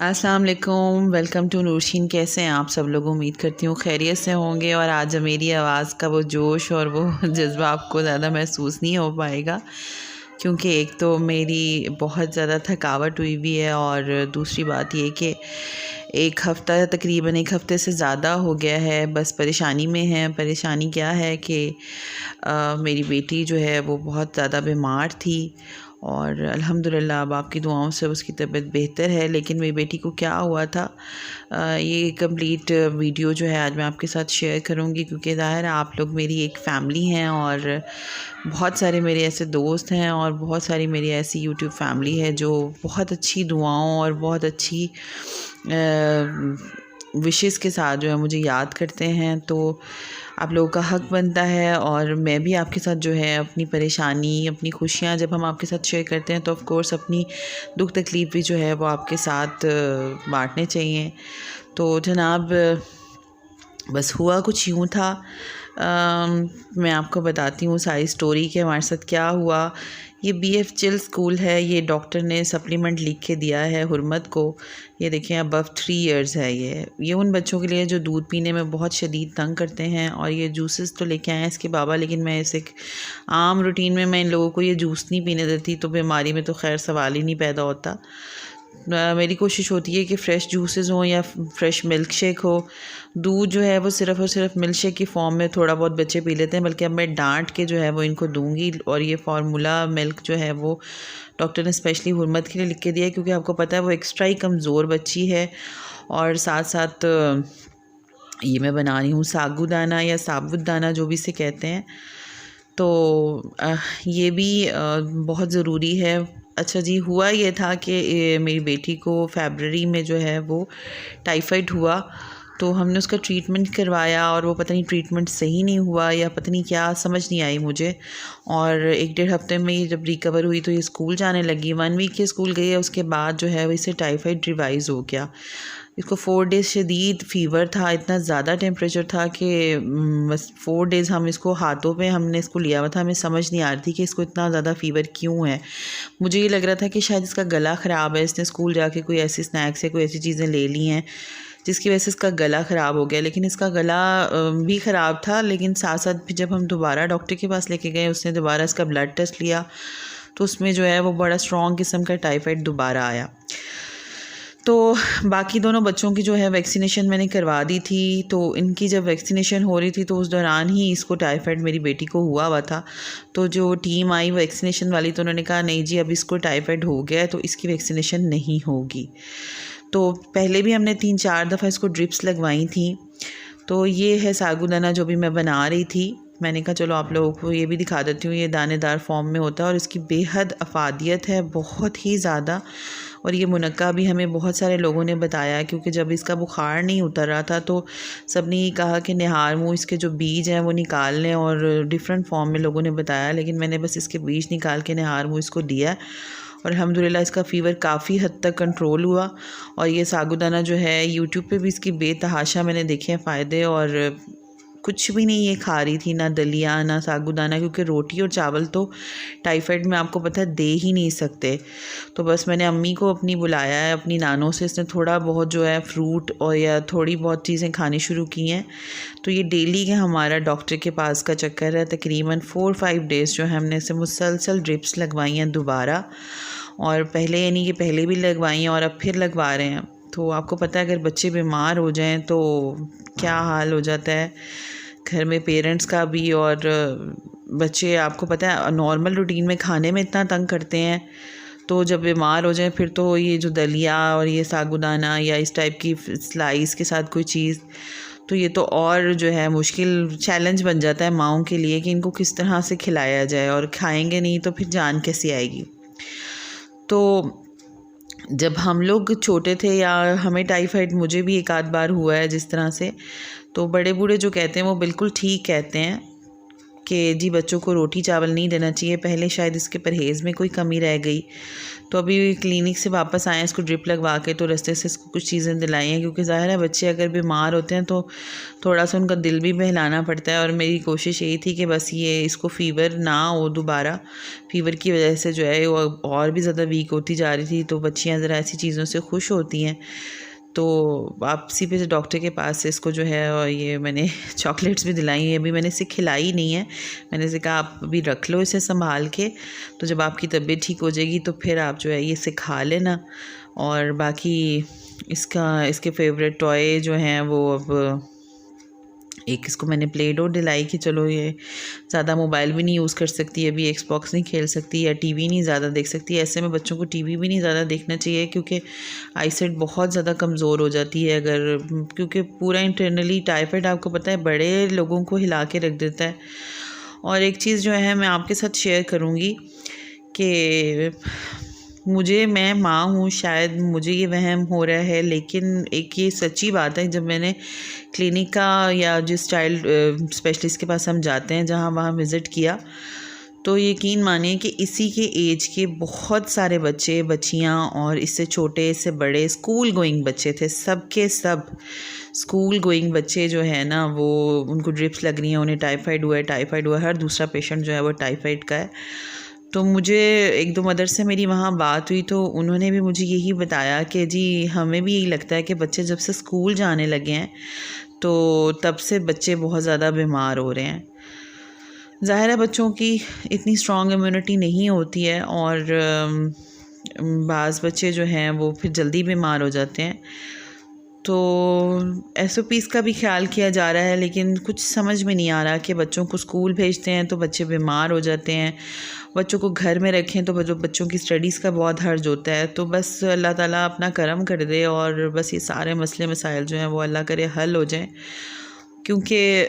अस्सलाम वालेकुम, welcome to नूरशीन। कैसे हैं आप सब लोग? उम्मीद करती हूँ खैरियत से होंगे। और आज मेरी आवाज़ का वो जोश और वो जज्बा आपको ज़्यादा महसूस नहीं हो पाएगा, क्योंकि एक तो मेरी बहुत ज़्यादा थकावट हुई हुई है, और दूसरी बात ये कि एक हफ़्ता, तकरीबन एक हफ़्ते से ज़्यादा हो गया है, बस परेशानी में है। परेशानी क्या है कि मेरी बेटी जो है वो बहुत ज़्यादा बीमार थी, और अल्हम्दुलिल्लाह अब आपकी दुआओं से उसकी तबीयत बेहतर है। लेकिन मेरी बेटी को क्या हुआ था, ये कंप्लीट वीडियो जो है आज मैं आपके साथ शेयर करूंगी, क्योंकि ज़ाहिर है आप लोग मेरी एक फ़ैमिली हैं, और बहुत सारे मेरे ऐसे दोस्त हैं, और बहुत सारी मेरी ऐसी यूट्यूब फैमिली है जो बहुत अच्छी दुआओं और बहुत अच्छी विशेस के साथ जो है मुझे याद करते हैं। तो आप लोगों का हक़ बनता है, और मैं भी आपके साथ जो है अपनी परेशानी, अपनी खुशियाँ जब हम आपके साथ शेयर करते हैं तो ऑफ़ कोर्स अपनी दुख तकलीफ़ भी जो है वो आपके साथ बांटने चाहिए। तो जनाब, बस हुआ कुछ यूँ था। मैं आपको बताती हूँ सारी स्टोरी कि हमारे साथ क्या हुआ। ये BF चिल स्कूल है। ये डॉक्टर ने सप्लीमेंट लिख के दिया है हुर्मत को। ये देखें, अबव 3 इयर्स है। ये उन बच्चों के लिए जो दूध पीने में बहुत शदीद तंग करते हैं। और ये जूसेस तो लेके आए हैं इसके बाबा, लेकिन मैं इसे आम रूटीन में मैं इन लोगों को ये जूस नहीं पीने देती, तो बीमारी में तो खैर सवाल ही नहीं पैदा होता। मेरी कोशिश होती है कि फ़्रेश जूसेस हों या फ़्रेश मिल्क शेक हो। दूध जो है वो सिर्फ़ और सिर्फ मिल्क शेक की फ़ॉर्म में थोड़ा बहुत बच्चे पी लेते हैं, बल्कि अब मैं डांट के जो है वो इनको दूंगी। और ये फार्मूला मिल्क जो है वो डॉक्टर ने स्पेशली हुर्मत के लिए लिख के दिया है, क्योंकि आपको पता है वो एक्स्ट्रा ही कमज़ोर बच्ची है। और साथ साथ ये मैं बना रही हूँ सागुदाना या साबुदाना, जो भी इसे कहते हैं। तो ये भी बहुत ज़रूरी है। अच्छा जी, हुआ ये था कि मेरी बेटी को फ़रवरी में जो है वो टाइफाइड हुआ। तो हमने उसका ट्रीटमेंट करवाया, और वो पता नहीं ट्रीटमेंट सही नहीं हुआ या पता नहीं क्या, समझ नहीं आई मुझे। और 1-1.5 हफ़्ते में ये जब रिकवर हुई तो ये स्कूल जाने लगी। 1 वीक के स्कूल गई है, उसके बाद जो है वो इसे टाइफाइड रिवाइज़ हो गया। इसको 4 डेज़ शदीद फ़ीवर था, इतना ज़्यादा टेम्परेचर था कि बस 4 डेज़ हम इसको हाथों पे हमने इसको लिया हुआ था। हमें समझ नहीं आ रही थी कि इसको इतना ज़्यादा फ़ीवर क्यों है। मुझे ये लग रहा था कि शायद इसका गला ख़राब है, इसने स्कूल जाके कोई ऐसी स्नैक्स या कोई ऐसी चीज़ें ले ली हैं जिसकी वजह से इसका गला ख़राब हो गया। लेकिन इसका गला भी ख़राब था, लेकिन साथ साथ भी जब हम दोबारा डॉक्टर के पास लेके गए, उसने दोबारा इसका ब्लड टेस्ट लिया, तो उसमें जो है वो बड़ा स्ट्रॉन्ग किस्म का टाइफाइड दोबारा आया। तो बाकी दोनों बच्चों की जो है वैक्सीनेशन मैंने करवा दी थी। तो इनकी जब वैक्सीनेशन हो रही थी तो उस दौरान ही इसको टाइफाइड मेरी बेटी को हुआ था। तो जो टीम आई वैक्सीनेशन वाली, तो उन्होंने कहा नहीं जी, अब इसको टाइफाइड हो गया है तो इसकी वैक्सीनेशन नहीं होगी। तो पहले भी हमने 3-4 दफ़ा इसको ड्रिप्स लगवाई थी। तो ये है सागुदाना जो भी मैं बना रही थी। मैंने कहा चलो आप लोगों को ये भी दिखा देती हूँ। ये दानेदार फॉर्म में होता है और इसकी बेहद अफादियत है, बहुत ही ज़्यादा। और ये मुनक्का भी हमें बहुत सारे लोगों ने बताया, क्योंकि जब इसका बुखार नहीं उतर रहा था तो सब ने ये कहा कि निहार मुँह इसके जो बीज हैं वो निकाल लें, और डिफरेंट फॉर्म में लोगों ने बताया। लेकिन मैंने बस इसके बीज निकाल के निहार मुँह इसको दिया, और अल्हम्दुलिल्लाह इसका फ़ीवर काफ़ी हद तक कंट्रोल हुआ। और ये सागुदाना जो है यूट्यूब पे भी इसकी बेतहाशा मैंने देखे हैं फ़ायदे, और कुछ भी नहीं ये खा रही थी, ना दलिया ना सागुदाना, क्योंकि रोटी और चावल तो टाइफाइड में आपको पता है दे ही नहीं सकते। तो बस मैंने अम्मी को अपनी बुलाया है, अपनी नानों से इसने थोड़ा बहुत जो है फ्रूट और या थोड़ी बहुत चीज़ें खानी शुरू की हैं। तो ये डेली का हमारा डॉक्टर के पास का चक्कर है। तकरीबन 4-5 डेज़ जो है हमने इसे मुसलसल ड्रिप्स लगवाई हैं दोबारा, और पहले यानी कि पहले भी लगवाई हैं और अब फिर लगवा रहे हैं। तो आपको पता है अगर बच्चे बीमार हो जाएं तो क्या हाल हो जाता है घर में पेरेंट्स का भी। और बच्चे आपको पता है नॉर्मल रूटीन में खाने में इतना तंग करते हैं, तो जब बीमार हो जाए फिर तो ये जो दलिया और ये सागुदाना या इस टाइप की स्लाइस के साथ कोई चीज़, तो ये तो और जो है मुश्किल चैलेंज बन जाता है माँओं के लिए कि इनको किस तरह से खिलाया जाए, और खाएंगे नहीं तो फिर जान कैसे आएगी। तो जब हम लोग छोटे थे, या हमें टाइफाइड मुझे भी एक आध बार हुआ है जिस तरह से, तो बड़े बूढ़े जो कहते हैं वो बिल्कुल ठीक कहते हैं कि जी बच्चों को रोटी चावल नहीं देना चाहिए, पहले शायद इसके परहेज़ में कोई कमी रह गई। तो अभी क्लिनिक से वापस आए हैं इसको ड्रिप लगवा के, तो रास्ते से इसको कुछ चीज़ें दिलाई हैं, क्योंकि ज़ाहिर है बच्चे अगर बीमार होते हैं तो थोड़ा सा उनका दिल भी बहलाना पड़ता है। और मेरी कोशिश यही थी कि बस ये इसको फ़ीवर ना हो दोबारा। फ़ीवर की वजह से जो है वो और भी ज़्यादा वीक होती जा रही थी। तो बच्चियाँ ज़रा ऐसी चीज़ों से खुश होती हैं। तो वापसी पे डॉक्टर के पास से इसको जो है, और ये मैंने चॉकलेट्स भी दिलाई हैं। अभी मैंने इसे खिलाई नहीं है, मैंने इसे कहा आप अभी रख लो इसे संभाल के, तो जब आपकी तबीयत ठीक हो जाएगी तो फिर आप जो है ये इसे खा लेना। और बाकी इसके फेवरेट टॉय जो हैं वो अब एक इसको मैंने प्ले डो दिलाई कि चलो ये ज़्यादा मोबाइल भी नहीं यूज़ कर सकती, अभी एक्सबॉक्स नहीं खेल सकती या टीवी नहीं ज़्यादा देख सकती। ऐसे में बच्चों को टीवी भी नहीं ज़्यादा देखना चाहिए, क्योंकि आईसाइट बहुत ज़्यादा कमज़ोर हो जाती है अगर, क्योंकि पूरा इंटरनली टाइफाइड आपको पता है बड़े लोगों को हिला के रख देता है। और एक चीज़ जो है मैं आपके साथ शेयर करूँगी कि मैं माँ हूँ, शायद मुझे ये वहम हो रहा है, लेकिन एक ये सच्ची बात है, जब मैंने क्लिनिक का या जिस चाइल्ड स्पेशलिस्ट के पास हम जाते हैं जहाँ वहाँ विज़िट किया, तो यकीन मानिए कि इसी के एज के बहुत सारे बच्चे बच्चियाँ और इससे छोटे इससे बड़े स्कूल गोइंग बच्चे थे, सब के सब स्कूल गोइंग बच्चे जो है ना, वो उनको ड्रिप्स लग रही हैं, उन्हें टाइफाइड हुआ है, हर दूसरा पेशेंट जो है वो टाइफाइड का है। तो मुझे एक दो मदर से मेरी वहाँ बात हुई, तो उन्होंने भी मुझे यही बताया कि जी हमें भी यही लगता है कि बच्चे जब से स्कूल जाने लगे हैं तो तब से बच्चे बहुत ज़्यादा बीमार हो रहे हैं। ज़ाहिर है बच्चों की इतनी स्ट्रॉन्ग इम्यूनिटी नहीं होती है, और बाज़ बच्चे जो हैं वो फिर जल्दी बीमार हो जाते हैं। तो SOPs का भी ख्याल किया जा रहा है, लेकिन कुछ समझ में नहीं आ रहा कि बच्चों को स्कूल भेजते हैं तो बच्चे बीमार हो जाते हैं, बच्चों को घर में रखें तो बच्चों की स्टडीज़ का बहुत हर्ज होता है। तो बस अल्लाह ताला अपना करम कर दे और बस ये सारे मसले मसाइल जो हैं वो अल्लाह करे हल हो जाएं, क्योंकि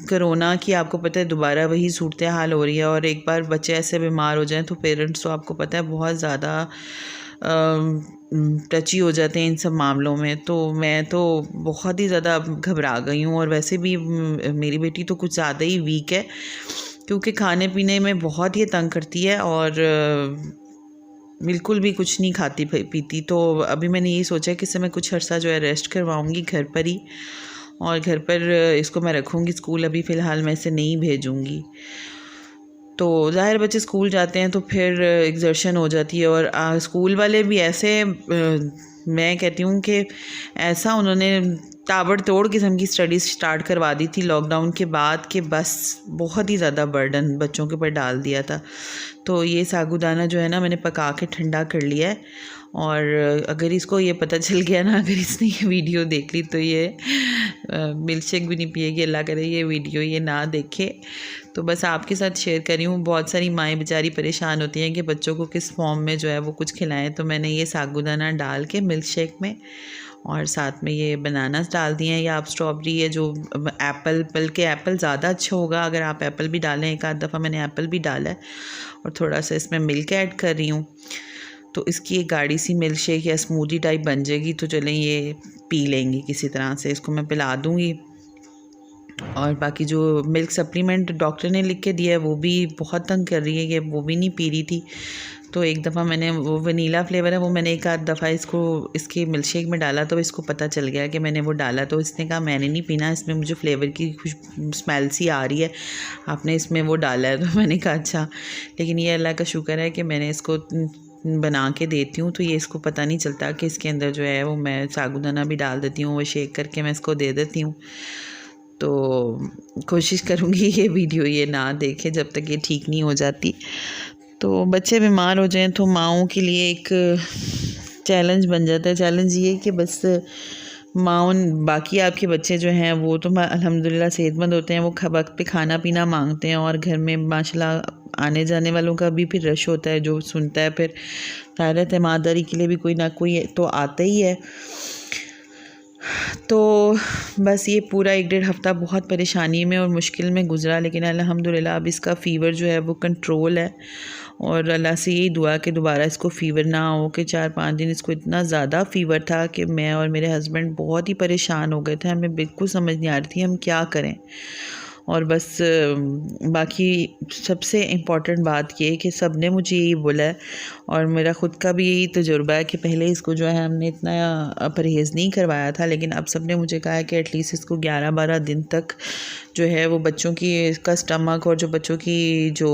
कोरोना की आपको पता है दोबारा वही सूरत हाल हो रही है। और एक बार बच्चे ऐसे बीमार हो जाएं तो पेरेंट्स तो आपको पता है बहुत ज़्यादा टची हो जाते हैं इन सब मामलों में। तो मैं तो बहुत ही ज़्यादा घबरा गई हूँ, और वैसे भी मेरी बेटी तो कुछ ज़्यादा ही वीक है, क्योंकि खाने पीने में बहुत ही तंग करती है और बिल्कुल भी कुछ नहीं खाती पीती। तो अभी मैंने ये सोचा कि इसे मैं कुछ अर्सा जो है रेस्ट करवाऊँगी घर पर ही, और घर पर इसको मैं रखूँगी, स्कूल अभी फ़िलहाल मैं इसे नहीं भेजूँगी। तो ज़ाहिर बच्चे स्कूल जाते हैं तो फिर एग्जर्शन हो जाती है, और स्कूल वाले भी ऐसे मैं कहती हूँ कि ऐसा उन्होंने ताबड़तोड़ किस्म की स्टडीज़ स्टार्ट करवा दी थी लॉकडाउन के बाद, कि बस बहुत ही ज़्यादा बर्डन बच्चों के ऊपर डाल दिया था। तो ये सागुदाना जो है ना मैंने पका के ठंडा कर लिया है, और अगर इसको ये पता चल गया ना, अगर इसने ये वीडियो देख ली तो ये मिल्क शेक भी नहीं पिएगी, अल्लाह करे ये वीडियो ये ना देखे। तो बस आपके साथ शेयर कर रही हूँ। बहुत सारी माएँ बेचारी परेशान होती हैं कि बच्चों को किस फॉर्म में जो है वो कुछ खिलाएं। तो मैंने ये सागुदाना डाल के मिल्क शेक में, और साथ में ये बनानास डाल दिए हैं, या आप स्ट्रॉबेरी है जो एप्पल, बल्कि एप्पल ज़्यादा अच्छा होगा अगर आप एप्पल भी डालें। एक आध दफ़ा मैंने एप्पल भी डाला है, और थोड़ा सा इसमें मिल्क ऐड कर रही हूँ। तो इसकी एक गाढ़ी सी मिल्क शेक या स्मूदी टाइप बन जाएगी। तो चलें ये पी लेंगे किसी तरह से, इसको मैं पिला दूँगी। और बाकी जो मिल्क सप्लीमेंट डॉक्टर ने लिख के दिया है वो भी बहुत तंग कर रही है, कि वो भी नहीं पी रही थी। तो एक दफ़ा मैंने वो वनीला फ्लेवर है वो मैंने एक आध दफ़ा इसके मिल्क शेक में डाला, तो इसको पता चल गया कि मैंने वो डाला। तो इसने कहा मैंने नहीं पीना, इसमें मुझे फ्लेवर की कुछ स्मेल सी आ रही है, आपने इसमें वो डाला है। तो मैंने कहा अच्छा, लेकिन ये अल्लाह का शुक्र है कि मैंने इसको बना के देती हूँ, तो ये इसको पता नहीं चलता कि इसके अंदर जो है वो मैं सागुदाना भी डाल देती हूँ, वो शेक करके मैं इसको दे देती हूँ। तो कोशिश करूँगी ये वीडियो ये ना देखे जब तक ये ठीक नहीं हो जाती। तो बच्चे बीमार हो जाएं तो माँओं के लिए एक चैलेंज बन जाता है। चैलेंज ये कि बस बाकी आपके बच्चे जो हैं वो तो अल्हम्दुलिल्लाह सेहतमंद होते हैं, वो वक्त पे खाना पीना मांगते हैं, और घर में माशाल्लाह आने जाने वालों का भी फिर रश होता है जो सुनता है, फिर तारत ईमानदारी के लिए भी कोई ना कोई तो आता ही है। तो बस ये पूरा 1-1.5 हफ़्ता बहुत परेशानी में और मुश्किल में गुज़रा, लेकिन अल्हम्दुलिल्लाह अब इसका फ़ीवर जो है वो कंट्रोल है, और अल्लाह से यही दुआ कि दोबारा इसको फ़ीवर ना हो। कि 4-5 दिन इसको इतना ज़्यादा फ़ीवर था कि मैं और मेरे हस्बैंड बहुत ही परेशान हो गए थे, हमें बिल्कुल समझ नहीं आ रही थी हम क्या करें। और बस बाकी सबसे इम्पॉर्टेंट बात ये है कि सब ने मुझे यही बोला है और मेरा ख़ुद का भी यही तजुर्बा है कि पहले इसको जो है हमने इतना परहेज़ नहीं करवाया था, लेकिन अब सब ने मुझे कहा है कि एटलीस्ट इसको 11-12 दिन तक जो है वो बच्चों की इसका स्टमक और जो बच्चों की जो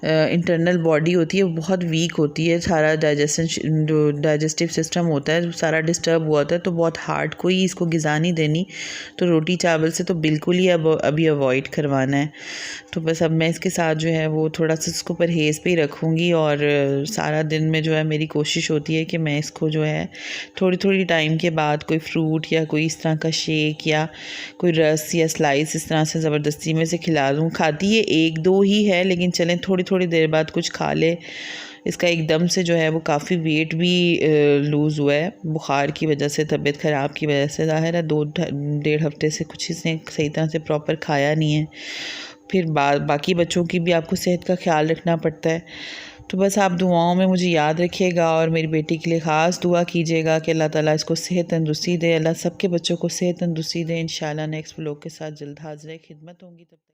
इंटरनल बॉडी होती है वो बहुत वीक होती है, सारा जो डाइजेस्टिव सिस्टम होता है सारा डिस्टर्ब हुआ होता है, तो बहुत हार्ड कोई इसको ग़िज़ा नहीं देनी। तो रोटी चावल से तो बिल्कुल ही अभी अवॉइड करवाना है। तो बस अब मैं इसके साथ जो है वो थोड़ा सा इसको परहेज़ पे ही रखूँगी और सारा दिन में जो है मेरी कोशिश होती है कि मैं इसको जो है थोड़ी थोड़ी टाइम के बाद कोई फ्रूट या कोई इस तरह का शेक या कोई रस या स्लाइस इस तरह से ज़बरदस्ती में से खिला दूँ। खाती है 1-2 ही है, लेकिन चलें थोड़ी देर बाद कुछ खा ले। इसका एकदम से जो है वो काफ़ी वेट भी लूज़ हुआ है बुखार की वजह से, तबीयत ख़राब की वजह से। ज़ाहिर है 2-1.5 हफ़्ते से कुछ इसने सही तरह से प्रॉपर खाया नहीं है। फिर बाकी बच्चों की भी आपको सेहत का ख्याल रखना पड़ता है। तो बस आप दुआओं में मुझे याद रखिएगा और मेरी बेटी के लिए ख़ास दुआ कीजिएगा कि अल्लाह ताला इसको सेहत तंदुरुस्ती दे, अल्लाह सबके बच्चों को सेहत तंदुरुस्ती दे। इंशाल्लाह नेक्स्ट व्लॉग के साथ जल्द हाज़िर खिदमत होंगी। तब